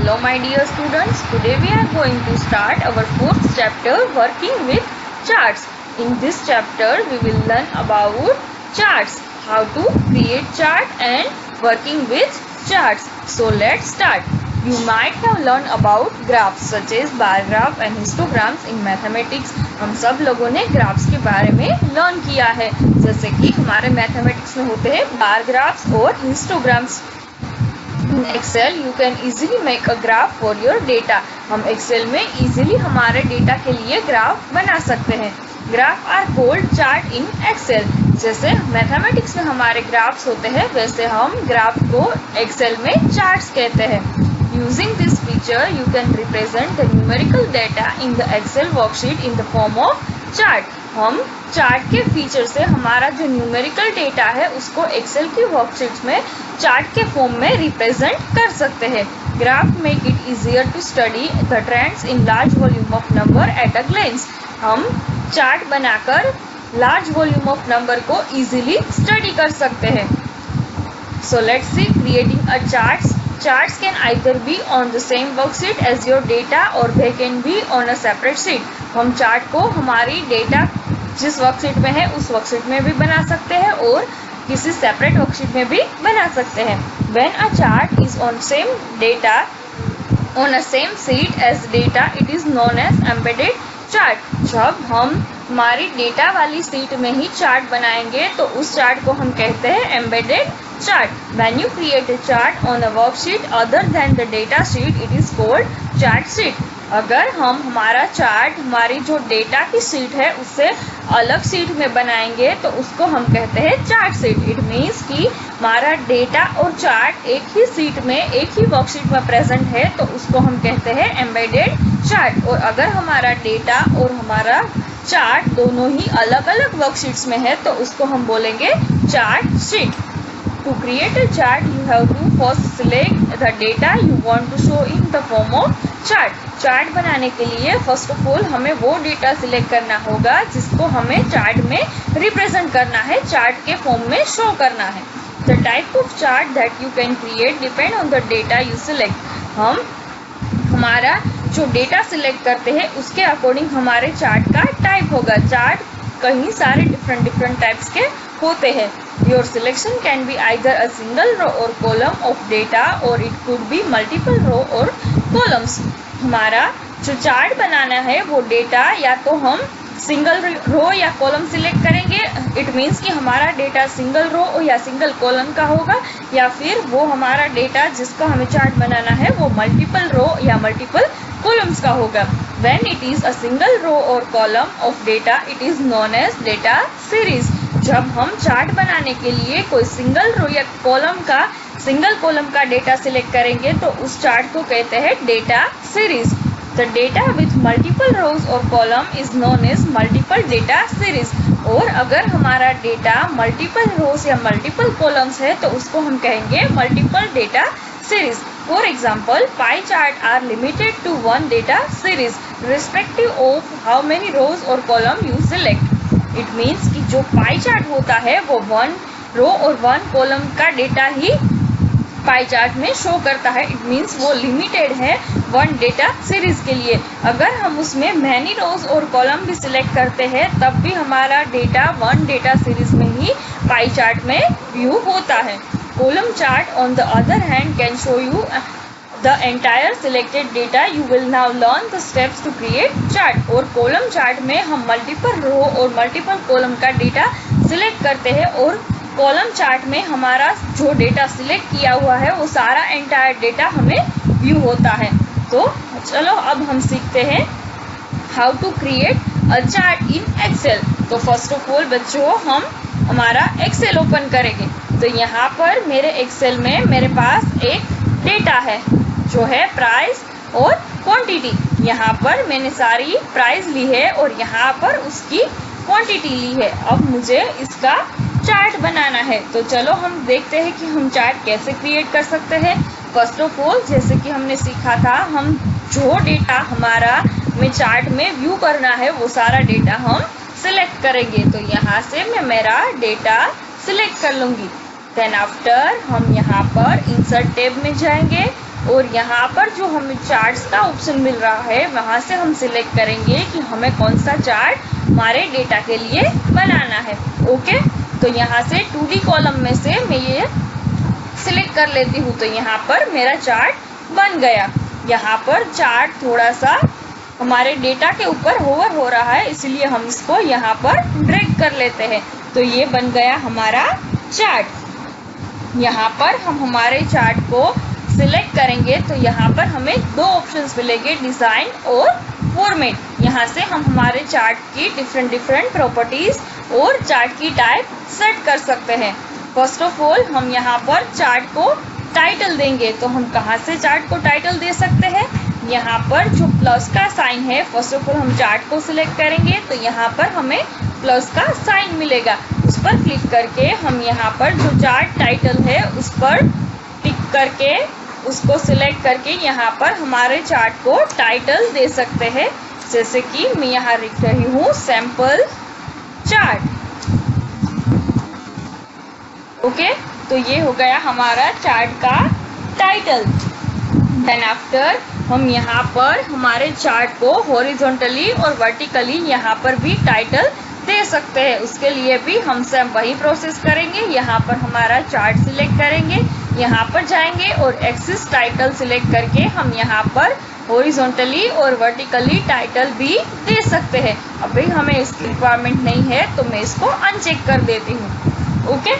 Hello my dear students, today we are going to start our fourth chapter working with charts. In this chapter we will learn about charts, how to create chart and working with charts. So let's start. You might have learned about graphs such as bar graph and histograms in mathematics. हम सब लोगों ने graphs के बारे में learn किया है, जैसे कि हमारे मैथमेटिक्स में होते हैं बार ग्राफ्स और histograms. In Excel you can easily make a graph for your data. हम Excel में easily हमारे डेटा के लिए ग्राफ बना सकते हैं. Graph are called chart in Excel. जैसे मैथमेटिक्स में हमारे ग्राफ्स होते हैं, वैसे हम ग्राफ को Excel में चार्ट्स कहते हैं. Using this feature you can represent the numerical data in the Excel worksheet in the form of chart. हम चार्ट के फीचर से हमारा जो न्यूमेरिकल डेटा है उसको एक्सेल की वर्कशीट्स में चार्ट के फॉर्म में रिप्रेजेंट कर सकते हैं. Graph make it easier to study the trends in large volume of number at a glance. हम चार्ट बनाकर लार्ज वॉल्यूम ऑफ नंबर को इजीली स्टडी कर सकते हैं. So let's see creating a charts. Charts can either be on the same worksheet as your data or they can be on a separate sheet. हम chart को हमारी data जिस worksheet में है उस वर्कशीट में भी बना सकते हैं और किसी सेपरेट वर्कशीट में भी बना सकते हैं. When a chart is on same data on a same sheet as data, it is known as embedded chart. जब हम हमारी डेटा वाली सीट में ही चार्ट बनाएंगे तो उस चार्ट को हम कहते हैं embedded chart. When you create a chart on a worksheet other than the data sheet, it is called chart sheet. अगर हम हमारा चार्ट हमारी जो डेटा की सीट है उससे अलग सीट में बनाएंगे तो उसको हम कहते हैं चार्ट सीट. इट मीन्स कि हमारा डेटा और चार्ट एक ही सीट में एक ही वर्कशीट में प्रेजेंट है तो उसको हम कहते हैं एम्बेडेड चार्ट. और अगर हमारा डेटा और हमारा चार्ट दोनों ही अलग अलग वर्कशीट्स में है तो उसको हम बोलेंगे chart sheet. To create a chart, you have to first select the data you want to show in the form of chart. Chart बनाने के लिए फर्स्ट ऑफ ऑल हमें वो डेटा सिलेक्ट करना होगा जिसको हमें चार्ट में रिप्रेजेंट करना है, चार्ट के फॉर्म में शो करना है. The type of chart that you can create depend on the data you select. हम हमारा जो डेटा सिलेक्ट करते हैं उसके अकॉर्डिंग हमारे चार्ट का टाइप होगा. चार्ट कई सारे डिफरेंट टाइप्स के होते हैं. Your selection can be either a single row or column of data or it could be multiple row or columns. हमारा जो चार्ट बनाना है वो डेटा या तो हम सिंगल रो या कॉलम सिलेक्ट करेंगे. इट मीन्स कि हमारा डेटा सिंगल रो या सिंगल कॉलम का होगा, या फिर वो हमारा डेटा जिसका हमें चार्ट बनाना है वो मल्टीपल रो या मल्टीपल कॉलम्स का होगा. When it is a single row or column of data, it is known as data series. जब हम चार्ट बनाने के लिए कोई सिंगल रो या सिंगल कॉलम का डेटा सिलेक्ट करेंगे तो उस चार्ट को कहते हैं data series. The data with multiple rows और column is known as multiple data series. और अगर हमारा डेटा मल्टीपल रोज या मल्टीपल कॉलम्स है तो उसको हम कहेंगे multiple data series. For example, pie chart are limited to one data series, irrespective of how many rows or column you select. It means कि जो पाई चार्ट होता है वो वन रो और वन कॉलम का डेटा ही pie chart में show करता है. इट मीन्स वो लिमिटेड है वन डेटा सीरीज के लिए. अगर हम उसमें मैनी रोज और कॉलम भी सिलेक्ट करते हैं तब भी हमारा डेटा वन डेटा सीरीज में ही पाई चार्ट में व्यू होता है. Column chart on the other hand can show you the entire selected data. You will now learn the steps to create chart. और column chart में हम multiple row और multiple column का data select करते हैं और column chart में हमारा जो डेटा सिलेक्ट किया हुआ है वो सारा entire डेटा हमें व्यू होता है. तो चलो अब हम सीखते हैं how to create a chart in Excel. तो फर्स्ट ऑफ ऑल बच्चों हम हमारा Excel ओपन करेंगे. तो यहाँ पर मेरे एक्सेल में मेरे पास एक डेटा है जो है प्राइस और क्वांटिटी. यहाँ पर मैंने सारी प्राइस ली है और यहाँ पर उसकी क्वांटिटी ली है. अब मुझे इसका चार्ट बनाना है. तो चलो हम देखते हैं कि हम चार्ट कैसे क्रिएट कर सकते हैं. फर्स्ट ऑफ ऑल जैसे कि हमने सीखा था, हम जो डेटा हमारा में चार्ट में व्यू करना है वो सारा डेटा हम सिलेक्ट करेंगे. तो यहाँ से मैं मेरा डेटा सिलेक्ट कर लूँगी. देन आफ्टर हम यहाँ पर इंसर्ट टैब में जाएंगे और यहाँ पर जो हमें चार्ट्स का ऑप्शन मिल रहा है वहाँ से हम सिलेक्ट करेंगे कि हमें कौन सा चार्ट हमारे डेटा के लिए बनाना है। ओके, तो यहाँ से 2D कॉलम में से मैं ये सिलेक्ट कर लेती हूँ। तो यहाँ पर मेरा चार्ट बन गया। यहाँ पर चार्ट थोड़ा सा हमारे डेटा के ऊपर होवर हो रहा है, इसलिए हम इसको यहाँ पर ड्रैग कर लेते हैं। तो ये बन गया हमारा चार्ट। यहाँ पर हम हमारे चार्ट को सिलेक्ट करेंगे तो यहाँ पर हमें दो ऑप्शंस मिलेंगे, डिज़ाइन और फॉर्मेट। यहाँ से हम हमारे चार्ट की डिफरेंट प्रॉपर्टीज और चार्ट की टाइप सेट कर सकते हैं। फर्स्ट ऑफ ऑल हम यहाँ पर चार्ट को टाइटल देंगे। तो हम कहाँ से चार्ट को टाइटल दे सकते हैं? यहाँ पर जो प्लस का साइन है, फर्स्ट ऑफ ऑल हम चार्ट को सिलेक्ट करेंगे तो यहाँ पर हमें प्लस का साइन मिलेगा। उस पर क्लिक करके हम यहाँ पर जो चार्ट टाइटल है उस पर टिक करके उसको सिलेक्ट करके यहाँ पर हमारे चार्ट को टाइटल दे सकते हैं। जैसे कि मैं यहाँ लिख रही हूँ सैंपल चार्ट। ओके, तो ये हो गया हमारा चार्ट का टाइटल। देन आफ्टर हम यहाँ पर हमारे चार्ट को हॉरिजॉन्टली और वर्टिकली यहाँ पर भी टाइटल दे सकते हैं। उसके लिए भी हम सब वही प्रोसेस करेंगे। यहाँ पर हमारा चार्ट सिलेक्ट करेंगे, यहाँ पर जाएंगे और एक्सिस टाइटल सिलेक्ट करके हम यहाँ पर हॉरिजॉन्टली और वर्टिकली टाइटल भी दे सकते हैं। अभी हमें इसकी रिक्वायरमेंट नहीं है तो मैं इसको अनचेक कर देती हूँ। ओके,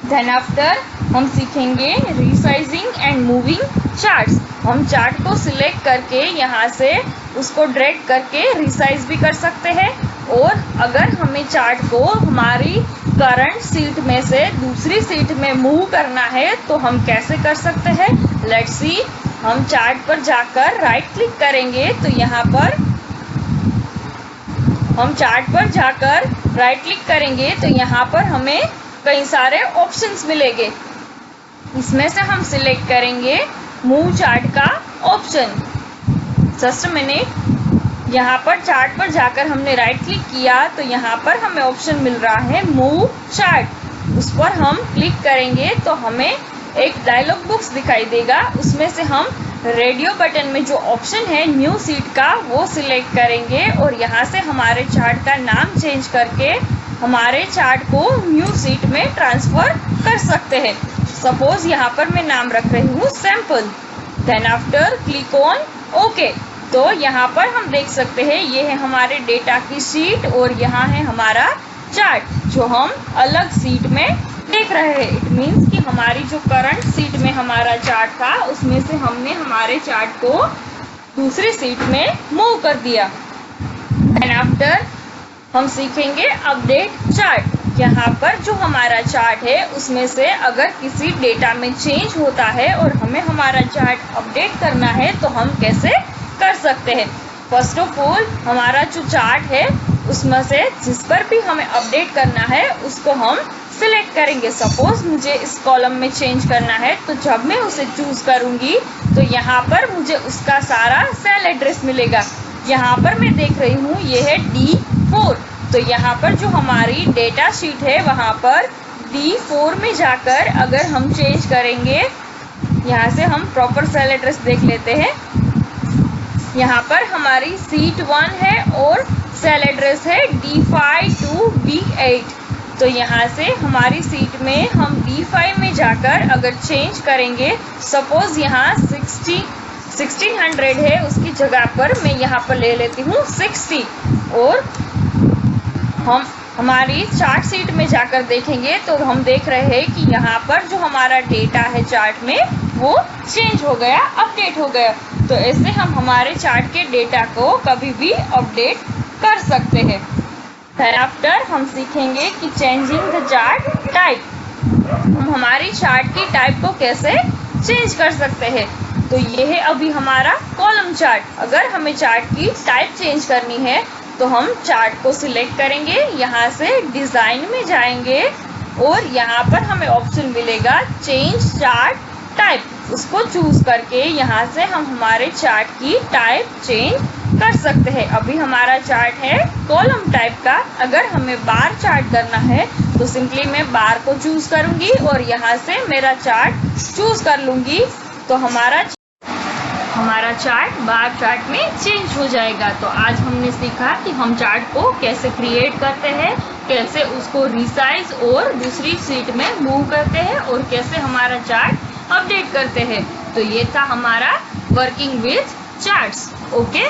देन आफ्टर हम सीखेंगे रिसाइजिंग एंड मूविंग चार्ट्स। हम चार्ट को सिलेक्ट करके यहाँ से उसको ड्रैग करके रिसाइज भी कर सकते हैं, और अगर हमें चार्ट को हमारी करंट सीट में से दूसरी सीट में मूव करना है तो हम कैसे कर सकते हैं? Let's see. हम चार्ट पर जाकर राइट क्लिक करेंगे तो यहाँ पर हम चार्ट पर जाकर राइट क्लिक करेंगे तो यहाँ पर हमें कई सारे ऑप्शंस मिलेंगे। इसमें से हम सिलेक्ट करेंगे मूव चार्ट का ऑप्शन। जस्ट मिनट, यहाँ पर चार्ट पर जाकर हमने राइट क्लिक किया तो यहाँ पर हमें ऑप्शन मिल रहा है मूव चार्ट। उस पर हम क्लिक करेंगे तो हमें एक डायलॉग बॉक्स दिखाई देगा। उसमें से हम रेडियो बटन में जो ऑप्शन है न्यू सीट का वो सिलेक्ट करेंगे और यहाँ से हमारे चार्ट का नाम चेंज करके हमारे चार्ट को न्यू सीट में ट्रांसफर कर सकते हैं। सपोज यहाँ पर मैं नाम रख रही हूँ sample. Then after click on okay. तो यहाँ पर हम देख सकते हैं ये है हमारे डेटा की शीट और यहाँ है हमारा चार्ट जो हम अलग सीट में देख रहे हैं। इट मीन्स कि हमारी जो करंट सीट में हमारा चार्ट था उसमें से हमने हमारे चार्ट को दूसरी सीट में मूव कर दिया। देन आफ्टर हम सीखेंगे अपडेट चार्ट। यहाँ पर जो हमारा चार्ट है उसमें से अगर किसी डेटा में चेंज होता है और हमें हमारा चार्ट अपडेट करना है तो हम कैसे कर सकते हैं? फर्स्ट ऑफ ऑल हमारा जो चार्ट है उसमें से जिस पर भी हमें अपडेट करना है उसको हम सिलेक्ट करेंगे। सपोज मुझे इस कॉलम में चेंज करना है तो जब मैं उसे चूज करूंगी तो यहाँ पर मुझे उसका सारा सेल एड्रेस मिलेगा। यहाँ पर मैं देख रही हूँ ये है D4। तो यहाँ पर जो हमारी डेटा शीट है वहाँ पर D4 में जाकर अगर हम चेंज करेंगे, यहाँ से हम प्रॉपर सेल एड्रेस देख लेते हैं। यहाँ पर हमारी सीट 1 है और सेल एड्रेस है D5 to D8। तो यहाँ से हमारी सीट में हम D5 में जाकर अगर चेंज करेंगे, सपोज यहाँ 1600 है उसकी जगह पर मैं यहाँ पर ले लेती हूँ 60 और हम हमारी चार्ट सीट में जाकर देखेंगे तो हम देख रहे हैं कि यहाँ पर जो हमारा डेटा है चार्ट में वो चेंज हो गया, अपडेट हो गया। तो ऐसे हम हमारे चार्ट के डेटा को कभी भी अपडेट कर सकते हैं। देन आफ्टर हम सीखेंगे कि चेंजिंग द चार्ट टाइप। हम हमारी चार्ट की टाइप को कैसे चेंज कर सकते हैं? तो ये है अभी हमारा कॉलम चार्ट। अगर हमें चार्ट की टाइप चेंज करनी है तो हम चार्ट को सिलेक्ट करेंगे, यहाँ से डिज़ाइन में जाएंगे और यहाँ पर हमें ऑप्शन मिलेगा चेंज चार्ट टाइप। उसको चूज करके यहाँ से हम हमारे चार्ट की टाइप चेंज कर सकते हैं। अभी हमारा चार्ट है कॉलम टाइप का। अगर हमें बार चार्ट करना है तो सिंपली मैं बार को चूज करूंगी और यहाँ से मेरा चार्ट चूज कर लूंगी तो हमारा चार्ट बार चार्ट में चेंज हो जाएगा। तो आज हमने सीखा कि हम चार्ट को कैसे क्रिएट करते हैं, कैसे उसको रिसाइज और दूसरी शीट में मूव करते हैं और कैसे हमारा चार्ट अपडेट करते हैं। तो ये था हमारा वर्किंग विथ चार्ट्स। ओके।